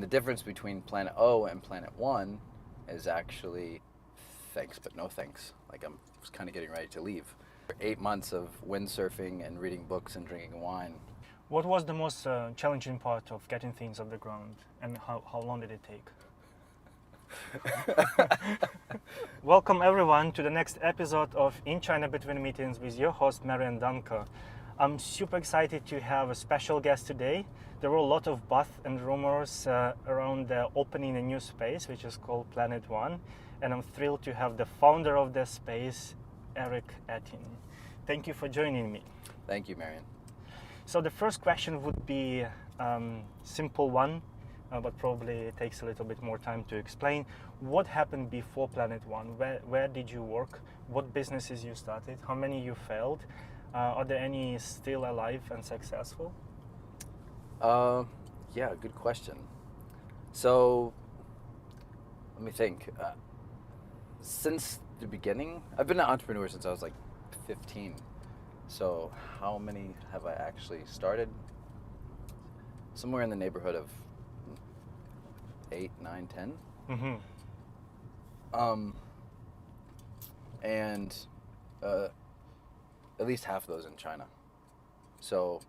difference between Planet O and Planet One is actually thanks, but no thanks. Like I was kind of getting ready to leave. 8 months of windsurfing and reading books and drinking wine. What was the most challenging part of getting things off the ground, and how long did it take? Welcome everyone to the next episode of In China Between Meetings with your host Marian Danka. I'm super excited to have a special guest today. There were a lot of buzz and rumors around opening a new space which is called Planet One, and I'm thrilled to have the founder of the space, Eric Oetting. Thank you for joining me. Thank you, Marian. So the first question would be simple one, but probably it takes a little bit more time to explain. What happened before Planet One? Where did you work? What businesses you started? How many you failed? Are there any still alive and successful? Yeah, good question. So, let me think. Since the beginning, I've been an entrepreneur since I was like 15. So, how many have I actually started? Somewhere in the neighborhood of 8, 9, 10. Mm-hmm. And at least half of those in China. So,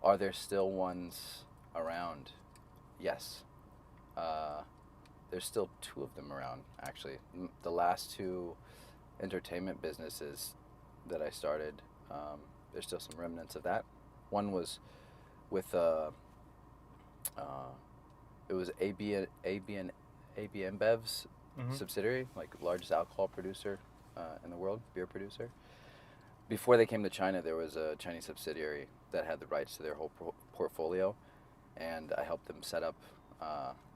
are there still ones around? Yes. There's still 2 of them around, actually. The last 2 entertainment businesses that I started, there's still some remnants of that. One was with it was AB InBev's subsidiary, like largest alcohol producer in the world, beer producer. Before they came to China, there was a Chinese subsidiary that had the rights to their whole portfolio, and I helped them set up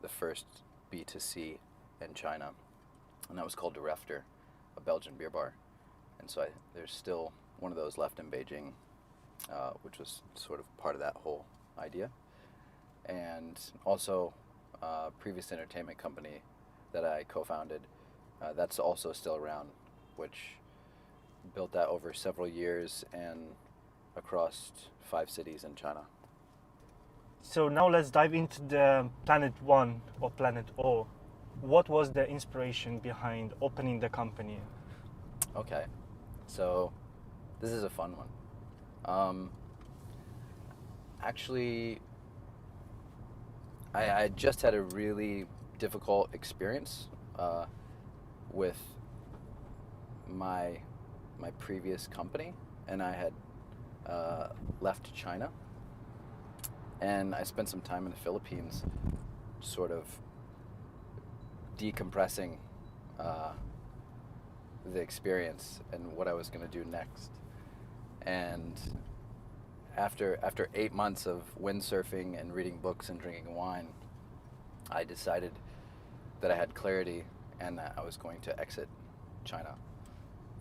the first B2C in China, and that was called De Refter, a Belgian beer bar. And so there's still one of those left in Beijing, which was sort of part of that whole idea. And also a previous entertainment company that I co-founded, that's also still around, which built that over several years and across 5 cities in China. So now let's dive into the Planet One or Planet O. What was the inspiration behind opening the company? Okay, so this is a fun one. Actually, I just had a really difficult experience with my previous company, and I had left China, and I spent some time in the Philippines sort of decompressing the experience and what I was going to do next. And after 8 months of windsurfing and reading books and drinking wine, I decided that I had clarity and that I was going to exit China.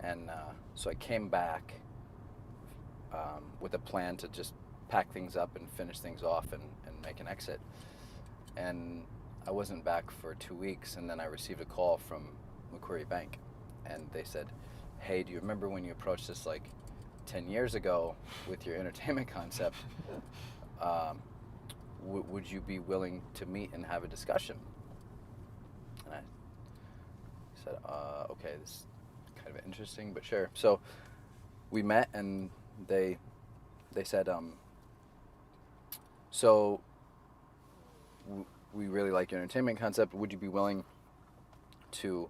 And so I came back with a plan to just pack things up and finish things off and make an exit. And I wasn't back for 2 weeks, and then I received a call from Macquarie Bank, and they said, "Hey, do you remember when you approached us like 10 years ago with your entertainment concept? Would you be willing to meet and have a discussion?" And I said, "Okay, this is kind of interesting, but sure." So we met, and they said, "So we really like your entertainment concept. Would you be willing to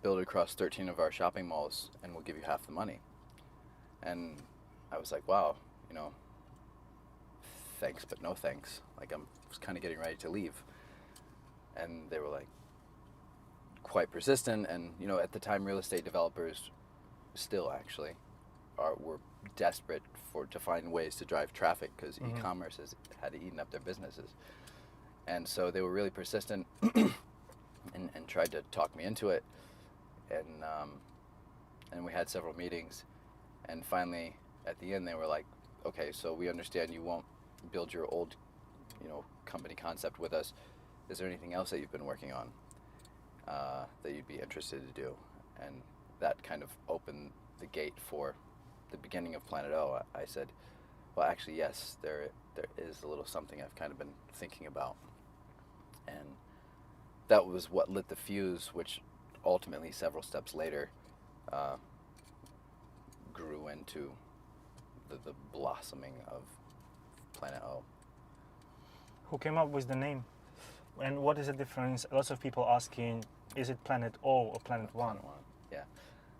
build across 13 of our shopping malls, and we'll give you half the money?" And I was like, wow, thanks, but no thanks. Like I was kind of getting ready to leave. And they were like quite persistent, and at the time real estate developers still actually were desperate to find ways to drive traffic because e-commerce had eaten up their businesses. And so they were really persistent and tried to talk me into it. And we had several meetings. And finally, at the end, they were like, "Okay, so we understand you won't build your old, company concept with us. Is there anything else that you've been working on that you'd be interested to do?" And that kind of opened the gate for the beginning of Planet O. I said, Well, actually, yes, there is a little something I've kind of been thinking about, and that was what lit the fuse, which ultimately, several steps later, uh, grew into the blossoming of Planet O. Who came up with the name? And what is the difference? Lots of people asking, is it Planet O or Planet One? Planet One, yeah.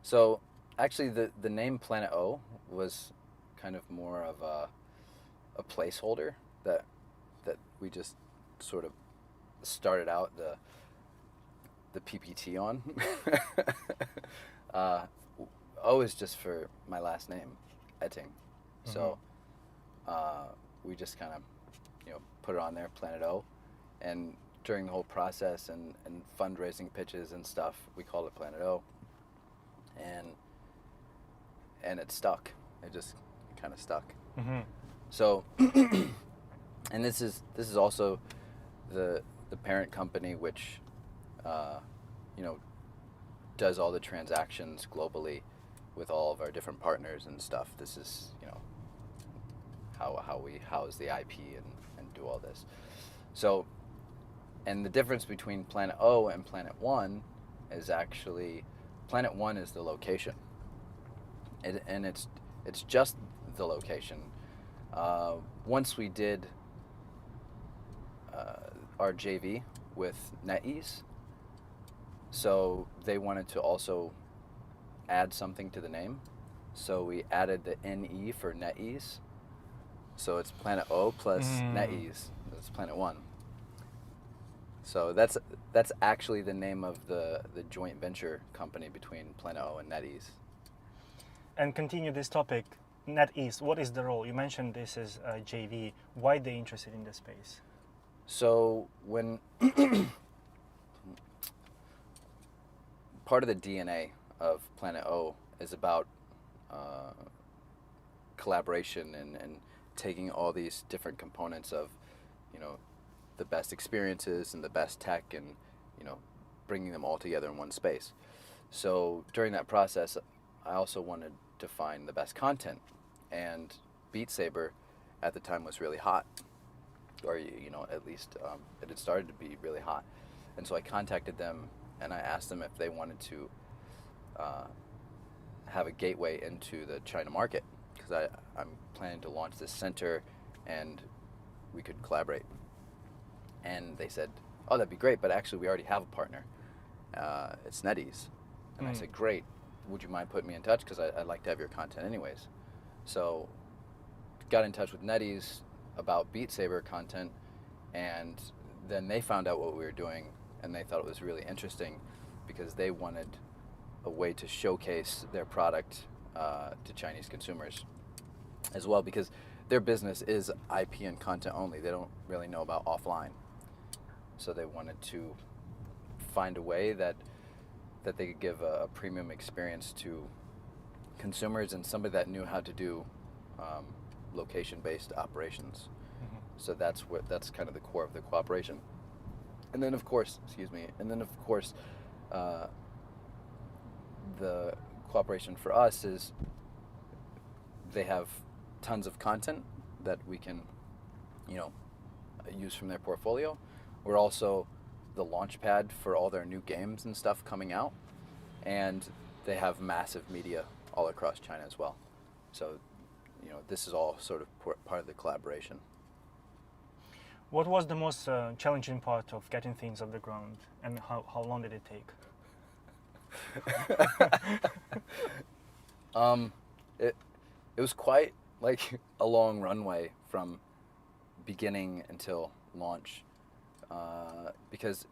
So actually, the name Planet O was kind of more of a placeholder that we just sort of started out the PPT on. O is just for my last name, Oetting. So we just kind of, put it on there, Planet O. And during the whole process and fundraising pitches and stuff, we called it Planet O. And it stuck. It just kind of stuck. Mm-hmm. So, and this is also the parent company which, does all the transactions globally with all of our different partners and stuff. This is, how we house the IP and do all this. So, and the difference between Planet O and Planet One is actually, Planet One is the location. And it's just the location. Once we did our JV with NetEase, so they wanted to also add something to the name. So we added the NE for NetEase. So it's Planet O plus NetEase. It's Planet One. So that's actually the name of the joint venture company between Planet O and NetEase. And continue this topic, NetEase, what is the role? You mentioned this is a JV. Why are they interested in this space? So when part of the DNA of Planet O is about collaboration and taking all these different components of, the best experiences and the best tech and, bringing them all together in one space. So during that process, I also wanted to find the best content, and Beat Saber at the time was really hot, or at least it had started to be really hot. And so I contacted them and I asked them if they wanted to have a gateway into the China market, because I'm planning to launch this center and we could collaborate. And they said, oh, that'd be great, but actually we already have a partner. It's NetEase. And I said, great, would you mind putting me in touch, because I'd like to have your content anyways. So got in touch with NetEase about Beat Saber content, and then they found out what we were doing, and they thought it was really interesting because they wanted a way to showcase their product to Chinese consumers as well, because their business is IP and content only. They don't really know about offline. So they wanted to find a way that they could give a premium experience to consumers, and somebody that knew how to do location-based operations. So that's kind of the core of the cooperation. And then of course, the cooperation for us is they have tons of content that we can, use from their portfolio. We're also the launch pad for all their new games and stuff coming out, and they have massive media all across China as well. So, this is all sort of part of the collaboration. What was the most challenging part of getting things off the ground, and how long did it take? It was quite like a long runway from beginning until launch, because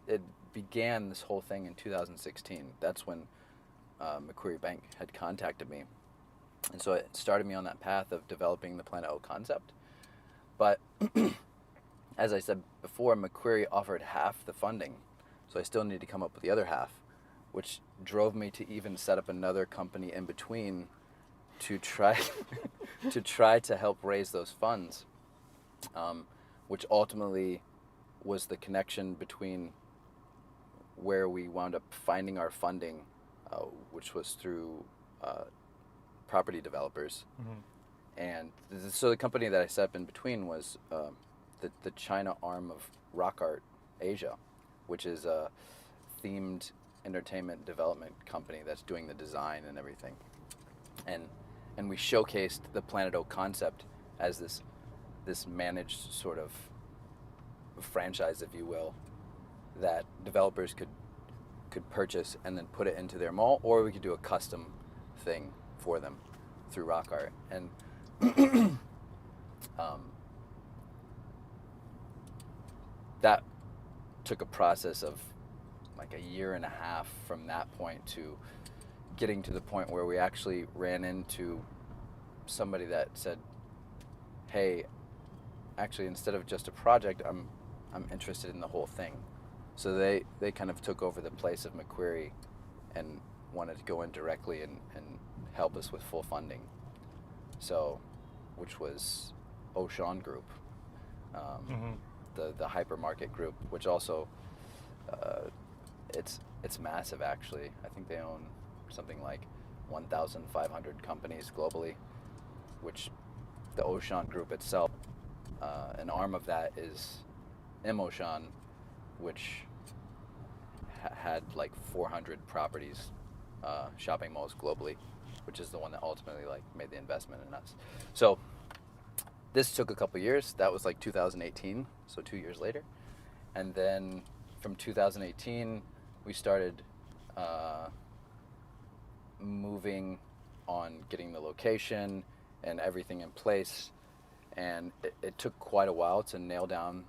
it began, this whole thing, in 2016. That's when Macquarie Bank had contacted me, and so it started me on that path of developing the Planet O concept. But as I said before, Macquarie offered half the funding, so I still need to come up with the other half, which drove me to even set up another company in between to try to help raise those funds, which ultimately was the connection between where we wound up finding our funding, which was through property developers, And so the company that I set up in between was the China arm of Rock Art Asia, which is a themed entertainment development company that's doing the design and everything. And we showcased the Planet O concept as this managed sort of franchise, if you will, that developers could purchase and then put it into their mall, or we could do a custom thing for them through Rock Art. And that took a process of like a year and a half from that point to getting to the point where we actually ran into somebody that said, hey, actually, instead of just a project, I'm interested in the whole thing. So they kind of took over the place of McQuarrie and wanted to go in directly and help us with full funding. So, which was Oetting Group, the hypermarket group, which also it's massive actually. I think they own something like 1,500 companies globally, which the Oetting Group itself, an arm of that is Oetting, which had like 400 properties, shopping malls globally, which is the one that ultimately like made the investment in us. So this took a couple years. That was like 2018, so 2 years later. And then from 2018, we started moving on getting the location and everything in place. And it took quite a while to nail down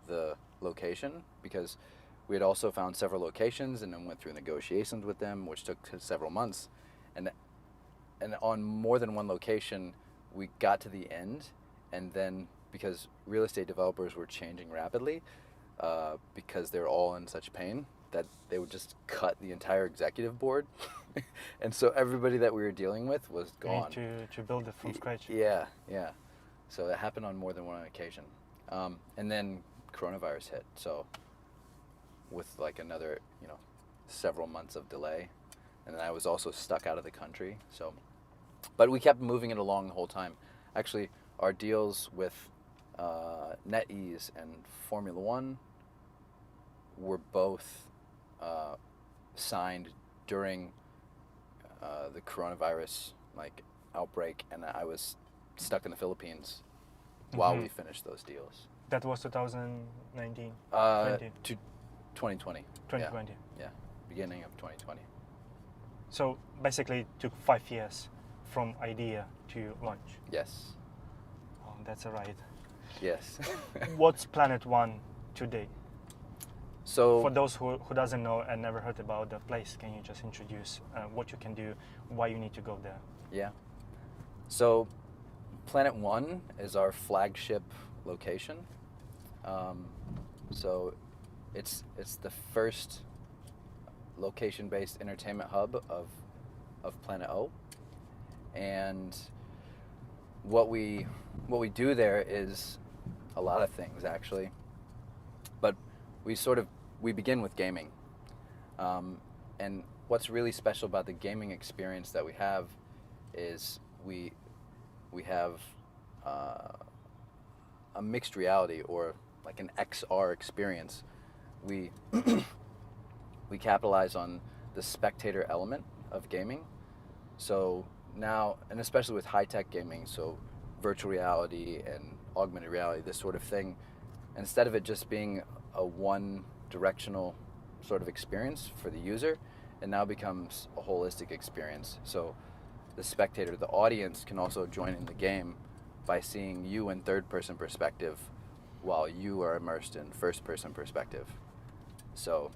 the location, because we had also found several locations and then went through negotiations with them, which took several months. And on more than one location, we got to the end, and then because real estate developers were changing rapidly, because they're all in such pain, that they would just cut the entire executive board. And so everybody that we were dealing with was gone. You need to build it from scratch. Yeah. So it happened on more than one occasion. And then coronavirus hit, so with like another, several months of delay. And then I was also stuck out of the country. So, but we kept moving it along the whole time. Actually, our deals with NetEase and Formula One were both signed during the coronavirus outbreak, and I was stuck in the Philippines while we finished those deals. That was 2019. 2020. 2020. Yeah, beginning of 2020. So basically, it took 5 years from idea to launch. Yes. Oh, that's a ride. Yes. What's Planet One today? So for those who doesn't know and never heard about the place, can you just introduce what you can do, why you need to go there? Yeah. So Planet One is our flagship location. So it's the first location-based entertainment hub of Planet O. And what we do there is a lot of things actually. But we begin with gaming. And what's really special about the gaming experience that we have is we have a mixed reality, or like an XR experience. We capitalize on the spectator element of gaming. So now, and especially with high-tech gaming, so virtual reality and augmented reality, this sort of thing, instead of it just being a one-directional sort of experience for the user, it now becomes a holistic experience. So the spectator, the audience, can also join in the game by seeing you in third-person perspective while you are immersed in first-person perspective. So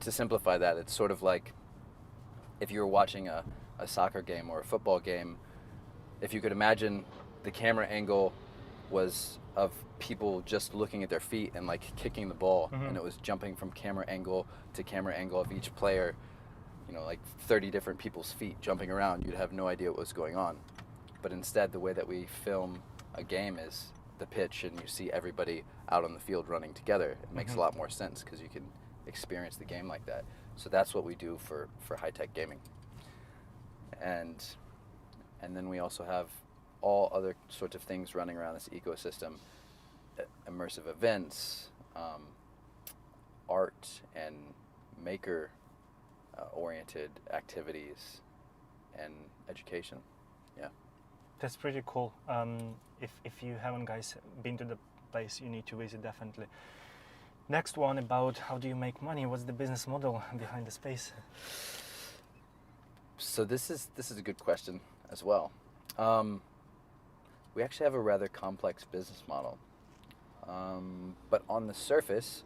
to simplify that, it's sort of like if you were watching a soccer game or a football game, if you could imagine the camera angle was of people just looking at their feet and like kicking the ball, and it was jumping from camera angle to camera angle of each player, like 30 different people's feet jumping around, you'd have no idea what was going on. But instead, the way that we film a game is the pitch, and you see everybody out on the field running together. It makes a lot more sense because you can experience the game like that. So that's what we do for high-tech gaming. And And then we also have all other sorts of things running around this ecosystem, immersive events, art and maker oriented activities, and education. Yeah. That's pretty cool. If you haven't, guys, been to the place, you need to visit definitely. Next one, about how do you make money? What's the business model behind the space? So this is a good question as well. We actually have a rather complex business model, but on the surface,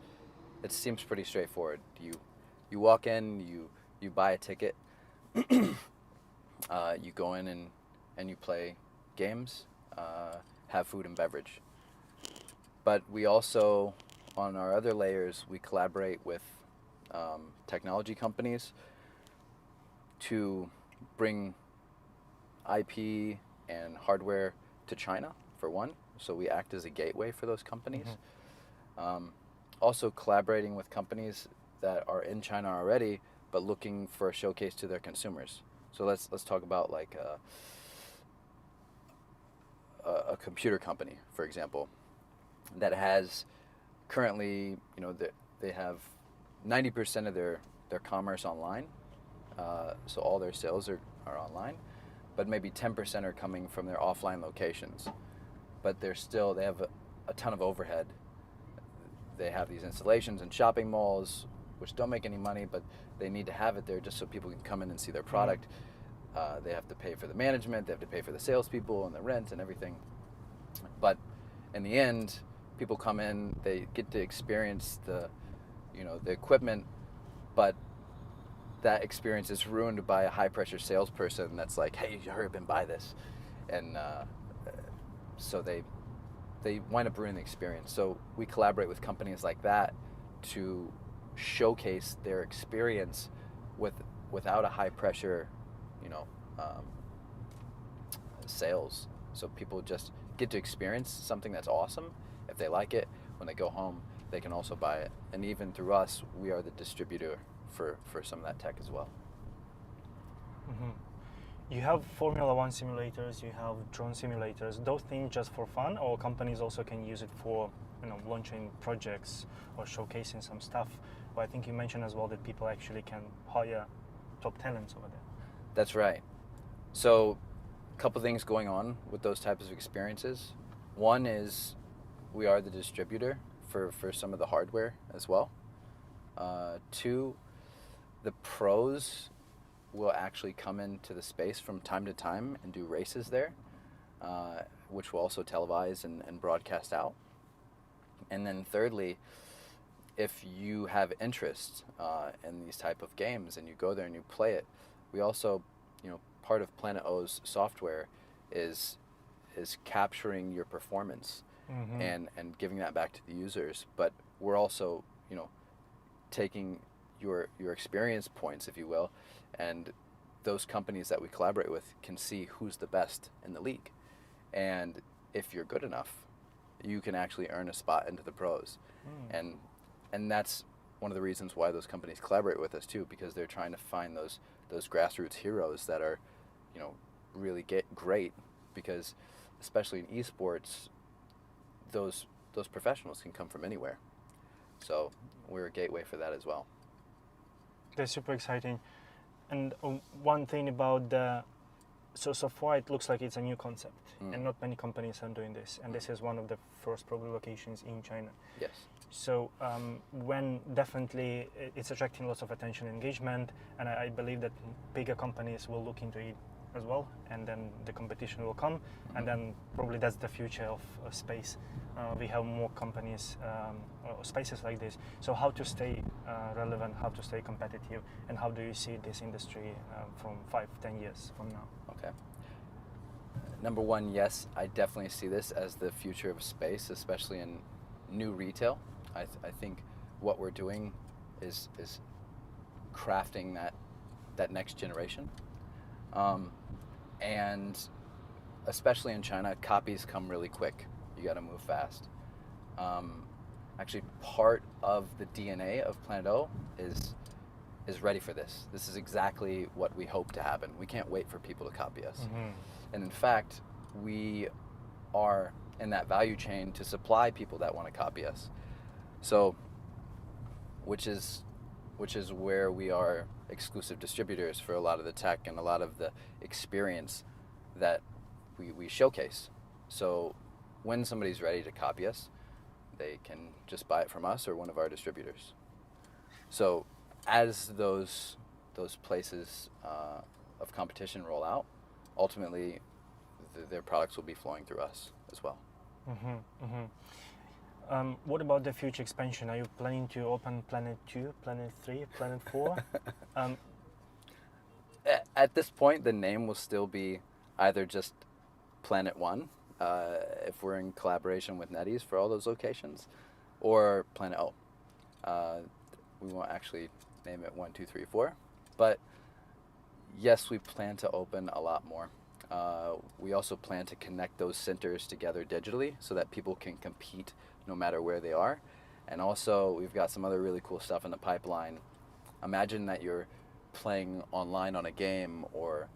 it seems pretty straightforward. You walk in, you buy a ticket, you go in and you play games, have food and beverage. But we also, on our other layers, we collaborate with technology companies to bring IP and hardware to China, for one. So we act as a gateway for those companies. Also collaborating with companies that are in China already, but looking for a showcase to their consumers. So let's talk about like a computer company, for example, that has currently, they have 90% of their commerce online. So all their sales are online, but maybe 10% are coming from their offline locations. But they have a ton of overhead. They have these installations in shopping malls, which don't make any money, but they need to have it there just so people can come in and see their product. They have to pay for the management, they have to pay for the salespeople and the rent and everything. But in the end, people come in, they get to experience the equipment, but that experience is ruined by a high-pressure salesperson that's like, hey, hurry up and buy this. And so they wind up ruining the experience. So we collaborate with companies like that to showcase their experience without a high-pressure, sales. So people just get to experience something that's awesome. If they like it, when they go home, they can also buy it. And even through us, we are the distributor for some of that tech as well. You have Formula One simulators, you have drone simulators. Those things just for fun, or companies also can use it for launching projects or showcasing some stuff? Well, I think you mentioned as well that people actually can hire top talents over there. That's right. So a couple things going on with those types of experiences. One is we are the distributor for some of the hardware as well. Two, the pros will actually come into the space from time to time and do races there, which will also televise and broadcast out. And then thirdly, if you have interest in these type of games and you go there and you play it, we also, part of Planet O's software is capturing your performance and giving that back to the users. But we're also, taking your experience points, if you will, and those companies that we collaborate with can see who's the best in the league. And if you're good enough, you can actually earn a spot into the pros. And that's one of the reasons why those companies collaborate with us too, because they're trying to find those grassroots heroes that are, really great, because especially in eSports, those professionals can come from anywhere. So we're a gateway for that as well. That's super exciting. And one thing about so far it looks like it's a new concept, and not many companies are doing this, and this is one of the first probably locations in China. Yes. So when definitely it's attracting lots of attention and engagement, and I believe that bigger companies will look into it as well, and then the competition will come, and then probably that's the future of space. We have more companies or spaces like this. So how to stay relevant, how to stay competitive, and how do you see this industry from 5-10 years from now? Okay. Number one, yes, I definitely see this as the future of space, especially in new retail. I think what we're doing is crafting that next generation. And especially in China, copies come really quick. You got to move fast. Actually, part of the DNA of Planet O is ready for this. This is exactly what we hope to happen. We can't wait for people to copy us. And in fact, we are in that value chain to supply people that want to copy us. So, which is where we are exclusive distributors for a lot of the tech and a lot of the experience that we showcase. So when somebody's ready to copy us, they can just buy it from us or one of our distributors. So as those places of competition roll out, ultimately their products will be flowing through us as well. What about the future expansion? Are you planning to open Planet 2, Planet 3, Planet 4? At this point, the name will still be either just Planet 1, if we're in collaboration with NetEase for all those locations, or Planet O. We won't actually name it 1, 2, 3, 4, but yes, we plan to open a lot more. We also plan to connect those centers together digitally so that people can compete no matter where they are. And also, we've got some other really cool stuff in the pipeline. Imagine that you're playing online on a game or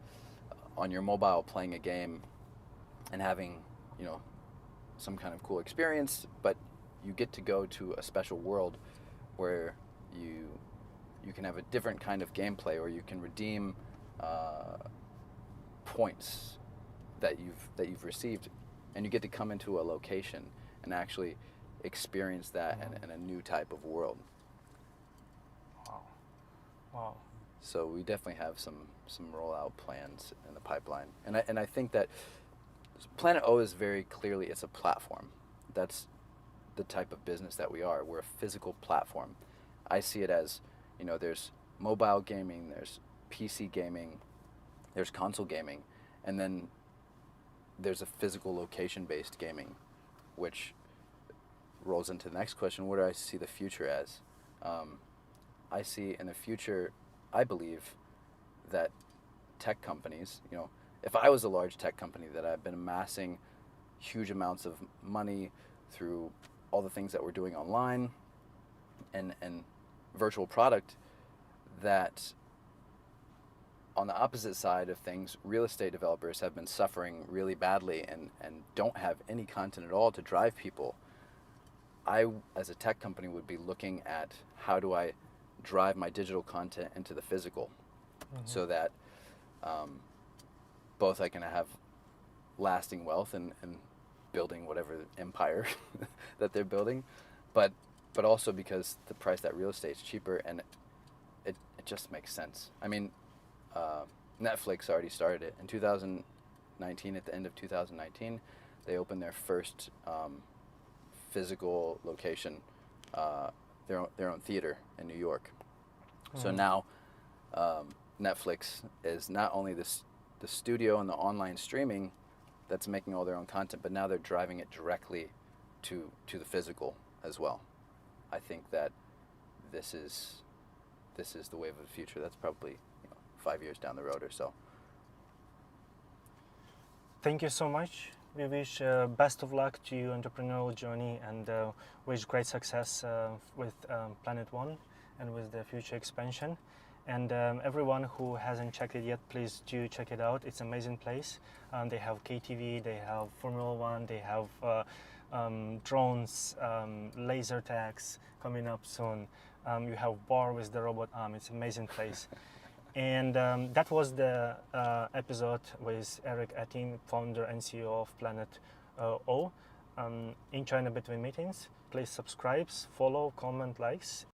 on your mobile playing a game and having, some kind of cool experience, but you get to go to a special world where you can have a different kind of gameplay, or you can redeem points that you've received, and you get to come into a location and actually experience that in a new type of world. Wow. So we definitely have some rollout plans in the pipeline, and I think that Planet O is very clearly, it's a platform. That's the type of business that we are. We're a physical platform. I see it as, there's mobile gaming, there's PC gaming, there's console gaming, and then there's a physical location-based gaming, which rolls into the next question: what do I see the future as? I see in the future, I believe that tech companies, if I was a large tech company that I've been amassing huge amounts of money through all the things that we're doing online and virtual product, that on the opposite side of things, real estate developers have been suffering really badly and don't have any content at all to drive people. I, as a tech company, would be looking at how do I drive my digital content into the physical, so that both I can have lasting wealth and building whatever empire that they're building, but also because the price that real estate's cheaper, and it just makes sense. I mean, Netflix already started it in 2019. At the end of 2019, they opened their first physical location, their own theater in New York. So now Netflix is not only the studio and the online streaming that's making all their own content, but now they're driving it directly to the physical as well. I think that this is the wave of the future. That's probably 5 years down the road or so. Thank you so much. We wish best of luck to your entrepreneurial journey, and wish great success with Planet One and with the future expansion. And everyone who hasn't checked it yet, please do check it out. It's an amazing place. They have KTV, they have Formula One, they have drones, laser tags coming up soon. You have bar with the robot arm. It's an amazing place. And that was the episode with Eric Oetting, founder and CEO of Planet O, in China Between Meetings. Please subscribe, follow, comment, likes.